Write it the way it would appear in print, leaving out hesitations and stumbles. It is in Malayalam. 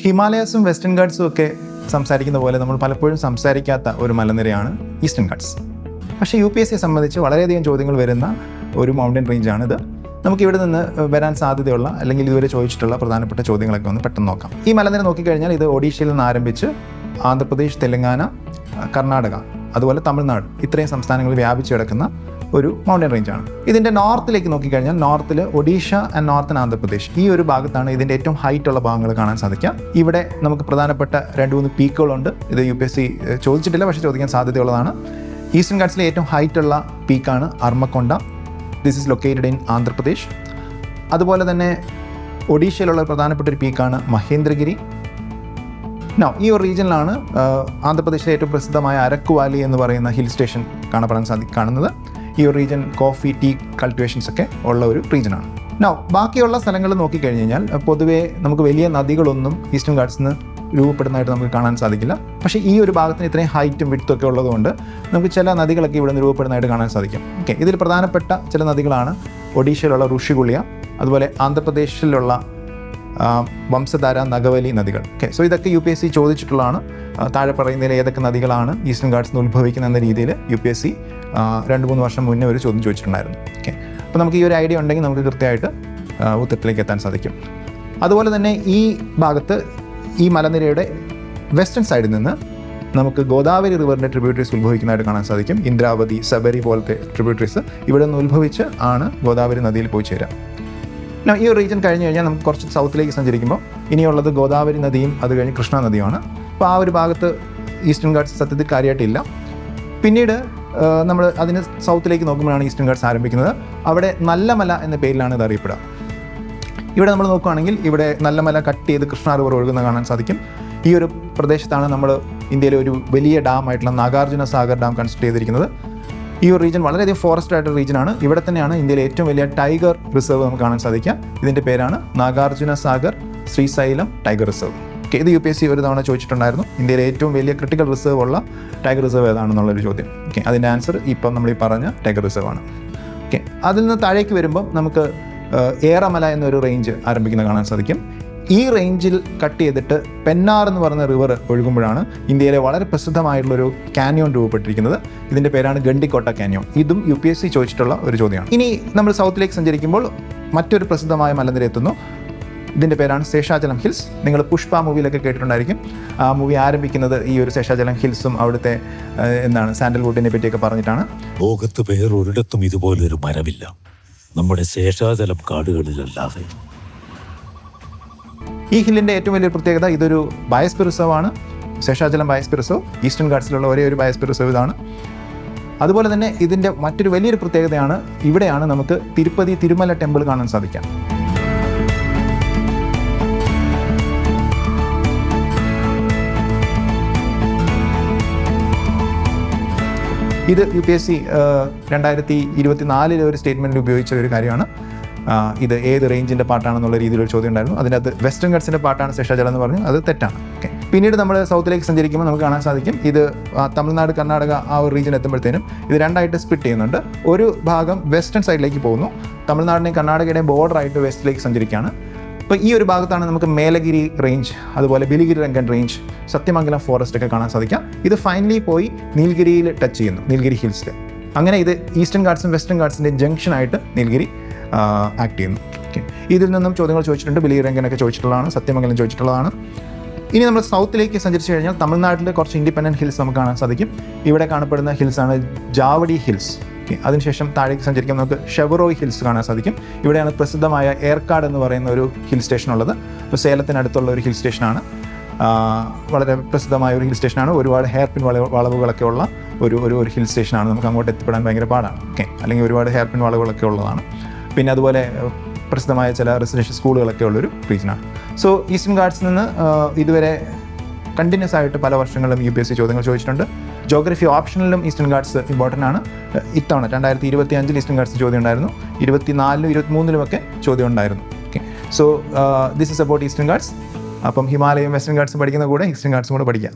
ഹിമാലയാസും വെസ്റ്റേൺ ഗാട്ട്സും ഒക്കെ സംസാരിക്കുന്ന പോലെ നമ്മൾ പലപ്പോഴും സംസാരിക്കാത്ത ഒരു മലനിരയാണ് ഈസ്റ്റേൺ ഗാട്ട്സ്. പക്ഷേ UPSCയെ സംബന്ധിച്ച് വളരെയധികം ചോദ്യങ്ങൾ വരുന്ന ഒരു മൗണ്ടൻ റേഞ്ചാണിത്. നമുക്കിവിടെ നിന്ന് വരാൻ സാധ്യതയുള്ള അല്ലെങ്കിൽ ഇതുവരെ ചോദിച്ചിട്ടുള്ള പ്രധാനപ്പെട്ട ചോദ്യങ്ങളൊക്കെ ഒന്ന് പെട്ടെന്ന് നോക്കാം. ഈ മലനിര നോക്കിക്കഴിഞ്ഞാൽ ഇത് ഒഡീഷയിൽ നിന്ന് ആരംഭിച്ച് ആന്ധ്രാപ്രദേശ്, തെലങ്കാന, കർണാടക, അതുപോലെ തമിഴ്നാട് ഇത്രയും സംസ്ഥാനങ്ങളിൽ വ്യാപിച്ചു കിടക്കുന്ന ഒരു മൗണ്ടൻ റേഞ്ചാണ്. ഇതിൻ്റെ നോർത്തിലേക്ക് നോക്കിക്കഴിഞ്ഞാൽ നോർത്തിൽ ഒഡീഷ ആൻഡ് നോർത്തൻ ആന്ധ്രാപ്രദേശ് ഈ ഒരു ഭാഗത്താണ് ഇതിൻ്റെ ഏറ്റവും ഹൈറ്റ് ഉള്ള ഭാഗങ്ങൾ കാണാൻ സാധിക്കുക. ഇവിടെ നമുക്ക് പ്രധാനപ്പെട്ട 2-3 പീക്കുകളുണ്ട്. ഇത് UPSC ചോദിച്ചിട്ടില്ല, പക്ഷേ ചോദിക്കാൻ സാധ്യതയുള്ളതാണ്. ഈസ്റ്റേൺ ഗാട്ട്സിലെ ഏറ്റവും ഹൈറ്റ് ഉള്ള പീക്കാണ് Armakonda. This is located in Andhra Pradesh. അതുപോലെ തന്നെ ഒഡീഷയിലുള്ള പ്രധാനപ്പെട്ട ഒരു പീക്കാണ് മഹേന്ദ്രഗിരി. ഈ ഒരു റീജിയനിലാണ് ആന്ധ്രാപ്രദേശിലെ ഏറ്റവും പ്രസിദ്ധമായ അരക്കു വാലി എന്ന് പറയുന്ന ഹിൽ സ്റ്റേഷൻ കാണുന്നത്. ഈ ഒരു റീജിയൻ കോഫി, ടീ കൾട്ടിവേഷൻസ് ഒക്കെ ഉള്ള ഒരു റീജിയനാണ്. ബാക്കിയുള്ള സ്ഥലങ്ങൾ നോക്കിക്കഴിഞ്ഞ് കഴിഞ്ഞാൽ പൊതുവേ നമുക്ക് വലിയ നദികളൊന്നും ഈസ്റ്റേൺ ഗാട്ട്സിൽ നിന്ന് രൂപപ്പെടുന്നതായിട്ട് നമുക്ക് കാണാൻ സാധിക്കില്ല. പക്ഷേ ഈ ഒരു ഭാഗത്തിന് ഇത്രയും ഹൈറ്റും വിഡ്ത്തും ഒക്കെ ഉള്ളതുകൊണ്ട് നമുക്ക് ചില നദികളൊക്കെ ഇവിടെ നിന്ന് രൂപപ്പെടുന്നതായിട്ട് കാണാൻ സാധിക്കും. ഇതിൽ പ്രധാനപ്പെട്ട ചില നദികളാണ് ഒഡീഷയിലുള്ള ഋഷികുളിയ, അതുപോലെ ആന്ധ്രാപ്രദേശിലുള്ള വംശധാര, നഗവലി നദികൾ. സോ ഇതൊക്കെ UPSC ചോദിച്ചിട്ടുള്ളതാണ്. താഴെ പറയുന്നതിൽ ഏതൊക്കെ നദികളാണ് ഈസ്റ്റേൺ ഗാട്ട്സിൽ നിന്ന് ഉത്ഭവിക്കുന്ന എന്ന രീതിയിൽ UPSC 2-3 വർഷം മുന്നേ ഒരു ചോദ്യം ചോദിച്ചിട്ടുണ്ടായിരുന്നു. അപ്പോൾ നമുക്ക് ഈ ഒരു ഐഡിയ ഉണ്ടെങ്കിൽ നമുക്ക് കൃത്യമായിട്ട് ഉത്തരത്തിലേക്ക് എത്താൻ സാധിക്കും. അതുപോലെ തന്നെ ഈ ഭാഗത്ത് ഈ മലനിരയുടെ വെസ്റ്റേൺ സൈഡിൽ നിന്ന് നമുക്ക് ഗോദാവരി റിവറിൻ്റെ ട്രിബ്യൂട്ടറീസ് ഉത്ഭവിക്കുന്നതായിട്ട് കാണാൻ സാധിക്കും. ഇന്ദ്രാവതി, സബരി പോലത്തെ ട്രിബ്യൂട്ടറീസ് ഇവിടെ നിന്ന് ഉത്ഭവിച്ച് ആണ് ഗോദാവരി നദിയിൽ പോയി ചേരുക. ഈ ഒരു റീജിയൻ കഴിഞ്ഞ് കഴിഞ്ഞാൽ നമുക്ക് കുറച്ച് സൗത്തിലേക്ക് സഞ്ചരിക്കുമ്പോൾ ഇനിയുള്ളത് ഗോദാവരി നദിയും അത് കഴിഞ്ഞ് കൃഷ്ണ നദിയുമാണ്. അപ്പോൾ ആ ഒരു ഭാഗത്ത് ഈസ്റ്റേൺ ഗാട്ട്സ് സത്യത്തിൽ കാര്യമായിട്ടില്ല. പിന്നീട് നമ്മൾ അതിന് സൗത്തിലേക്ക് നോക്കുമ്പോഴാണ് ഈസ്റ്റേൺ ഗാട്ട്സ് ആരംഭിക്കുന്നത്. അവിടെ നല്ലമല എന്ന പേരിലാണ് ഇത് അറിയപ്പെടുക. ഇവിടെ നമ്മൾ നോക്കുകയാണെങ്കിൽ ഇവിടെ നല്ലമല കട്ട് ചെയ്ത് കൃഷ്ണ റിവർ ഒഴുകുന്ന കാണാൻ സാധിക്കും. ഈ ഒരു പ്രദേശത്താണ് നമ്മൾ ഇന്ത്യയിലെ ഒരു വലിയ ഡാം ആയിട്ടുള്ള നാഗാർജുന സാഗർ ഡാം കൺസ്ട്രക്ട് ചെയ്തിരിക്കുന്നത്. ഈ ഒരു റീജിയൻ വളരെയധികം ഫോറസ്റ്റ് ആയിട്ടുള്ള റീജിയനാണ്. ഇവിടെ തന്നെയാണ് ഇന്ത്യയിലെ ഏറ്റവും വലിയ ടൈഗർ റിസർവ് നമുക്ക് കാണാൻ സാധിക്കുക. ഇതിൻ്റെ പേരാണ് നാഗാർജുന സാഗർ ശ്രീശൈലം ടൈഗർ റിസർവ്. ഇത് UPSC ഒരു തവണ ചോദിച്ചിട്ടുണ്ടായിരുന്നു. ഇന്ത്യയിലെ ഏറ്റവും വലിയ ക്രിട്ടിക്കൽ റിസർവ് ഉള്ള ടൈഗർ റിസർവ് ഏതാണെന്നുള്ളൊരു ചോദ്യം. അതിൻ്റെ ആൻസർ ഇപ്പം നമ്മൾ ഈ പറഞ്ഞ ടൈഗർ റിസർവ് ആണ്. അതിൽ നിന്ന് താഴേക്ക് വരുമ്പം നമുക്ക് ഏറമല എന്നൊരു റേഞ്ച് ആരംഭിക്കുന്നത് കാണാൻ സാധിക്കും. ഈ റേഞ്ചിൽ കട്ട് ചെയ്തിട്ട് പെന്നാർ എന്ന് പറയുന്ന റിവർ ഒഴുകുമ്പോഴാണ് ഇന്ത്യയിലെ വളരെ പ്രസിദ്ധമായിട്ടുള്ളൊരു കാനിയോൺ രൂപപ്പെട്ടിരിക്കുന്നത്. ഇതിൻ്റെ പേരാണ് ഗണ്ടിക്കോട്ട കാനിയോൺ. ഇതും UPSC ചോദിച്ചിട്ടുള്ള ഒരു ചോദ്യമാണ്. ഇനി നമ്മൾ സൗത്തിലേക്ക് സഞ്ചരിക്കുമ്പോൾ മറ്റൊരു പ്രസിദ്ധമായ മലനിര എത്തുന്നു. ഇതിൻ്റെ പേരാണ് ശേഷാചലം ഹിൽസ്. നിങ്ങൾ പുഷ്പ മൂവിയിലൊക്കെ കേട്ടിട്ടുണ്ടായിരിക്കും. ആ മൂവി ആരംഭിക്കുന്നത് ഈ ഒരു ശേഷാചലം ഹിൽസും അവിടുത്തെ സാൻഡൽവുഡിനെ പറ്റിയൊക്കെ പറഞ്ഞിട്ടാണ്. ലോകത്ത് വേറൊരിടത്തും ഇതുപോലൊരു മരമില്ല, നമ്മുടെ ശേഷാചലം കാടുകളിലല്ലാതെ. ഈ ഹില്ലിൻ്റെ ഏറ്റവും വലിയൊരു പ്രത്യേകത ഇതൊരു ബയോസ്ഫിയർ റിസർവ് ആണ്. ശേഷാചലം ബയോസ്ഫിയർ റിസർവ് ഈസ്റ്റേൺ ഗാട്ട്സിലുള്ള ഒരേ ഒരു ബയോസ്ഫിയർ റിസർവ് ഇതാണ്. അതുപോലെ തന്നെ ഇതിൻ്റെ മറ്റൊരു വലിയൊരു പ്രത്യേകതയാണ് ഇവിടെയാണ് നമുക്ക് തിരുപ്പതി തിരുമല ടെമ്പിൾ കാണാൻ സാധിക്കാം. ഇത് UPSC 2024 ഒരു സ്റ്റേറ്റ്മെൻറ്റിൽ ഉപയോഗിച്ച ഒരു കാര്യമാണ്. ഇത് ഏത് റേഞ്ചിൻ്റെ പാട്ടാണെന്നുള്ള രീതിയിലൊരു ചോദ്യം ഉണ്ടായിരുന്നു. അതിനകത്ത് വെസ്റ്റേൺ ഗാട്ട്സിൻ്റെ പാട്ടാണ് ശേഷാചലം എന്ന് പറഞ്ഞു. അത് തെറ്റാണ്. പിന്നീട് നമ്മൾ സൗത്തിലേക്ക് സഞ്ചരിക്കുമ്പോൾ നമുക്ക് കാണാൻ സാധിക്കും ഇത് തമിഴ്നാട്, കർണാടക ആ ഒരു റീജിയൻ എത്തുമ്പോഴത്തേനും ഇത് രണ്ടായിട്ട് സ്പ്ലിറ്റ് ചെയ്യുന്നുണ്ട്. ഒരു ഭാഗം വെസ്റ്റേൺ സൈഡിലേക്ക് പോകുന്നു. തമിഴ്നാടിനെയും കർണാടകയുടെയും ബോർഡറായിട്ട് വെസ്റ്റിലേക്ക് സഞ്ചരിക്കുകയാണ്. അപ്പോൾ ഈ ഒരു ഭാഗത്താണ് നമുക്ക് മേലഗിരി റേഞ്ച്, അതുപോലെ ബിലിഗിരി രംഗൻ റേഞ്ച്, സത്യമംഗലം ഫോറസ്റ്റ് ഒക്കെ കാണാൻ സാധിക്കാം. ഇത് ഫൈനലി പോയി നീൽഗിരിയിൽ ടച്ച് ചെയ്യുന്നു, നീൽഗിരി ഹിൽസിൽ. അങ്ങനെ ഇത് ഈസ്റ്റേൺ ഗാട്ട്സും വെസ്റ്റേൺ ഗാട്ട്സിൻ്റെ ജംഗ്ഷനായിട്ട് നീൽഗിരി ആക്ട് ചെയ്യുന്നു. ഇതിൽ നിന്നും ചോദ്യങ്ങൾ ചോദിച്ചിട്ടുണ്ട്. ബിലിഗിരി രംഗനൊക്കെ ചോദിച്ചിട്ടുള്ളതാണ്, സത്യമംഗലം ചോദിച്ചിട്ടുള്ളതാണ്. ഇനി നമ്മൾ സൗത്തിലേക്ക് സഞ്ചരിച്ചു കഴിഞ്ഞാൽ തമിഴ്നാട്ടിൽ കുറച്ച് ഇൻഡിപെൻഡൻറ്റ് ഹിൽസ് നമുക്ക് കാണാൻ സാധിക്കും. ഇവിടെ കാണപ്പെടുന്ന ഹിൽസാണ് ജാവടി ഹിൽസ്. അതിനുശേഷം താഴേക്ക് സഞ്ചരിക്കാൻ നമുക്ക് ഷെവറോയ് ഹിൽസ് കാണാൻ സാധിക്കും. ഇവിടെയാണ് പ്രസിദ്ധമായ ഏർക്കാട് എന്ന് പറയുന്ന ഒരു ഹിൽ സ്റ്റേഷൻ ഉള്ളത്. ഇപ്പോൾ സേലത്തിനടുത്തുള്ള ഒരു ഹിൽ സ്റ്റേഷനാണ്. വളരെ പ്രസിദ്ധമായ ഒരു ഹിൽ സ്റ്റേഷനാണ്. ഒരുപാട് ഹെയർ പിൻ വളവുകളൊക്കെ ഉള്ള ഒരു ഹിൽ സ്റ്റേഷനാണ്. നമുക്ക് അങ്ങോട്ട് എത്തിപ്പെടാൻ ഭയങ്കര പാടാണ്. അല്ലെങ്കിൽ ഒരുപാട് ഹെയർ പിൻ വളവുകളൊക്കെ ഉള്ളതാണ്. പിന്നെ അതുപോലെ പ്രസിദ്ധമായ ചില റെസിഡൻഷ്യൽ സ്കൂളുകളൊക്കെ ഉള്ളൊരു റീജിയനാണ്. സോ ഈസ്റ്റേൺ ഗാട്ട്സിൽ നിന്ന് ഇതുവരെ കണ്ടിന്യൂസ് ആയിട്ട് പല വർഷങ്ങളിലും UPSC ചോദ്യങ്ങൾ ചോദിച്ചിട്ടുണ്ട്. ജോഗ്രഫി ഓപ്ഷനിലും ഈസ്റ്റേൺ ഗാട്ട്സ് ഇമ്പോർട്ടൻ്റ് ആണ്. ഇത്തവണ 2025 ഈസ്റ്റേൺ ഗാട്ട്സ് ചോദ്യം ഉണ്ടായിരുന്നു. 24-ലും 23-ലുമൊക്കെ ചോദ്യം ഉണ്ടായിരുന്നു. So this is about Eastern Ghats. അപ്പം ഹിമാലയം വെസ്റ്റേൺ ഗാട്ട്സും പഠിക്കുന്ന കൂടെ ഈസ്റ്റേൺ ഗാട്ട്സും കൂടെ പഠിക്കാം.